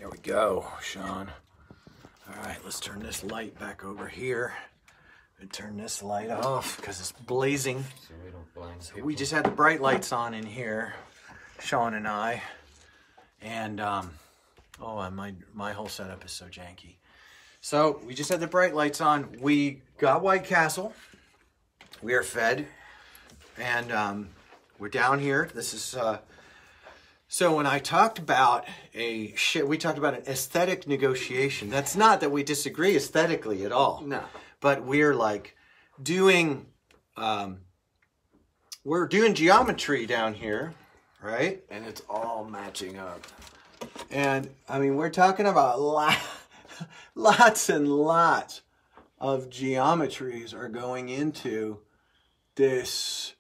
There we go, Sean. All right, let's turn this light back over here and turn this light off because it's blazing. So we don't blind So people. we just had the bright lights on in here, Sean and I, and my whole setup is so janky. So we just had the bright lights on. We got White Castle. We are fed, and we're down here. This is so when I talked about we talked about an aesthetic negotiation. That's not that we disagree aesthetically at all. No. But we're like doing, we're doing geometry down here, right? And it's all matching up. And I mean, we're talking about lots and lots of geometries are going into this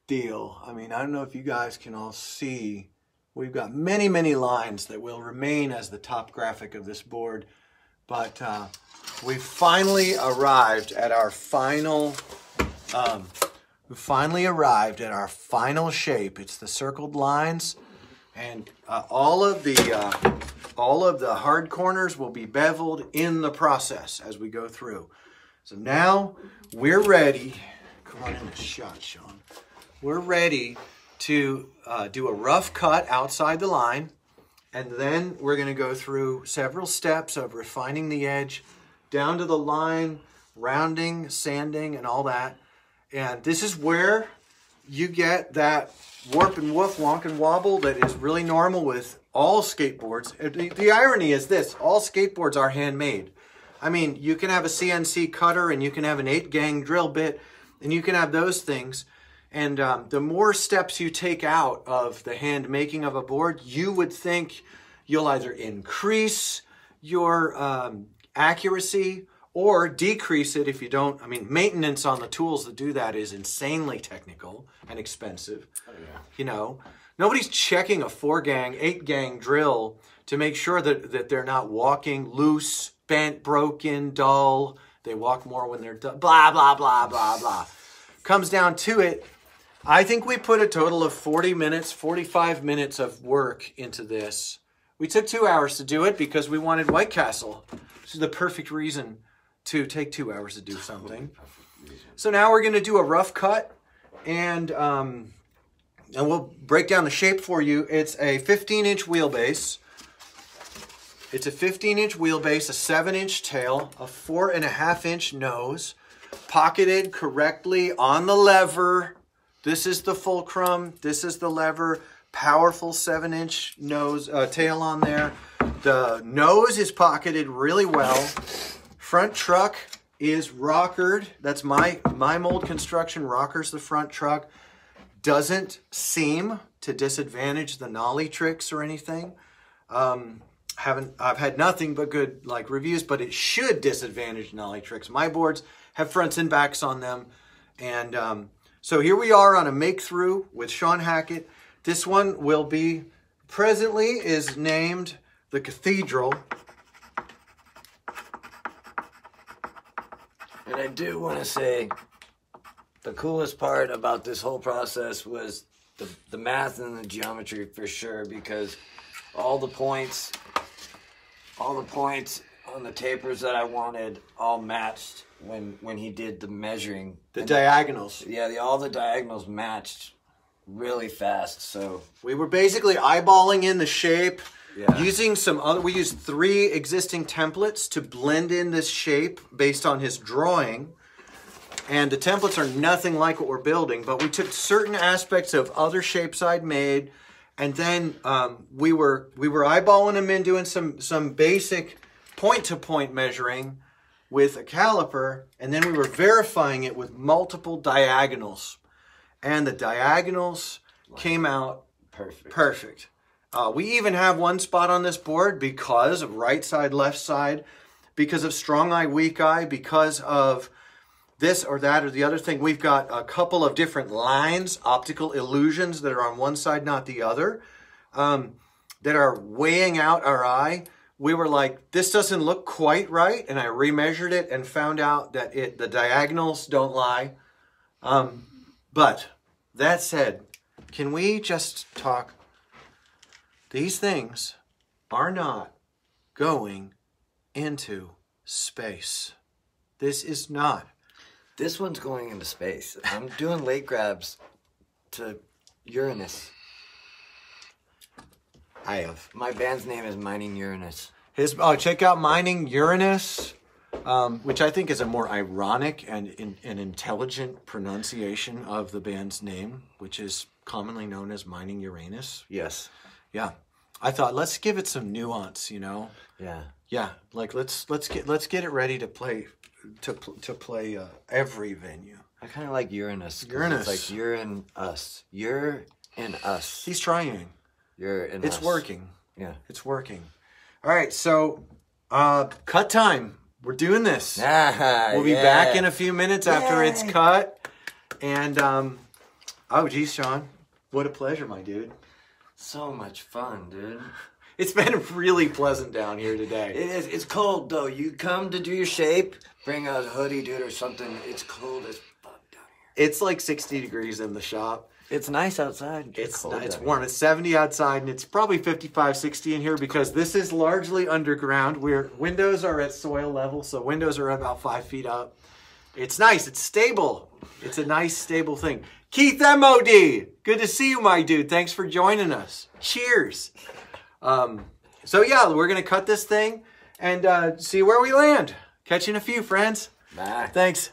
deal. I mean, I don't know if you guys can all see. We've got many, many lines that will remain as the top graphic of this board. But we finally arrived at our final, shape. It's the circled lines. And all of the hard corners will be beveled in the process as we go through. So now we're ready. Come on in this shot, Sean. We're ready to do a rough cut outside the line, and then we're going to go through several steps of refining the edge down to the line, rounding, sanding, and all that. And this is where you get that warp and woof, wonk and wobble that is really normal with all skateboards. The irony is this: all skateboards are handmade. I mean, you can have a CNC cutter and you can have an 8-gang drill bit and you can have those things. And the more steps you take out of the hand making of a board, you would think you'll either increase your accuracy or decrease it if you don't. I mean, maintenance on the tools that do that is insanely technical and expensive. Oh, yeah. You know, nobody's checking a 4-gang, 8-gang drill to make sure that they're not walking loose, bent, broken, dull. They walk more when they're done. Blah, blah, blah, blah, blah. Comes down to it. I think we put a total of 45 minutes of work into this. We took 2 hours to do it because we wanted White Castle. This is the perfect reason to take 2 hours to do something. So now we're going to do a rough cut, and we'll break down the shape for you. It's a 15-inch wheelbase. It's a 15-inch wheelbase, a 7-inch tail, a 4.5-inch nose, pocketed correctly on the lever. This is the fulcrum. This is the lever. Powerful 7-inch nose tail on there. The nose is pocketed really well. Front truck is rockered. That's my mold construction. Rockers the front truck. Doesn't seem to disadvantage the nollie tricks or anything. I've had nothing but good reviews, but it should disadvantage nollie tricks. My boards have fronts and backs on them, and so here we are on a make-through with Sean Hackett. This one will be, presently is named the Cathedral. And I do want to say the coolest part about this whole process was the math and the geometry for sure, because all the points on the tapers that I wanted all matched when he did the measuring. The diagonals. Yeah, all the diagonals matched really fast. So we were basically eyeballing in the shape, yeah. Using some other. We used 3 existing templates to blend in this shape based on his drawing. And the templates are nothing like what we're building, but we took certain aspects of other shapes I'd made, and then we were eyeballing them in, doing some basic point-to-point measuring with a caliper, and then we were verifying it with multiple diagonals. And the diagonals came out perfect. We even have one spot on this board because of right side, left side, because of strong eye, weak eye, because of this or that or the other thing. We've got a couple of different lines, optical illusions that are on one side, not the other, that are weighing out our eye. We were like, this doesn't look quite right, and I remeasured it and found out that the diagonals don't lie. But that said, can we just talk? These things are not going into space. This is not. This one's going into space. I'm doing late grabs to Uranus. I have. My band's name is Mining Uranus. Check out Mining Uranus, which I think is a more ironic and intelligent pronunciation of the band's name, which is commonly known as Mining Uranus. Yes. Yeah. I thought, let's give it some nuance, you know? Yeah. Yeah. Like let's get it ready to play every venue. I kind of like Uranus. Uranus. It's like you're in us. You're in us. He's trying. You're in us. It's working. Yeah. It's working. All right, so cut time. We're doing this. We'll be back in a few minutes after it's cut. And, oh, geez, Sean. What a pleasure, my dude. So much fun, dude. It's been really pleasant down here today. It is. It's cold, though. You come to do your shape, bring a hoodie, dude, or something. It's cold as fuck down here. It's like 60 degrees in the shop. It's nice outside. It's warm. It's 70 outside, and it's probably 55, 60 in here because this is largely underground. Windows are at soil level, so windows are about 5 feet up. It's nice. It's stable. It's a nice, stable thing. Keith MOD, good to see you, my dude. Thanks for joining us. Cheers. So, yeah, we're going to cut this thing and see where we land. Catch you in a few, friends. Bye. Thanks.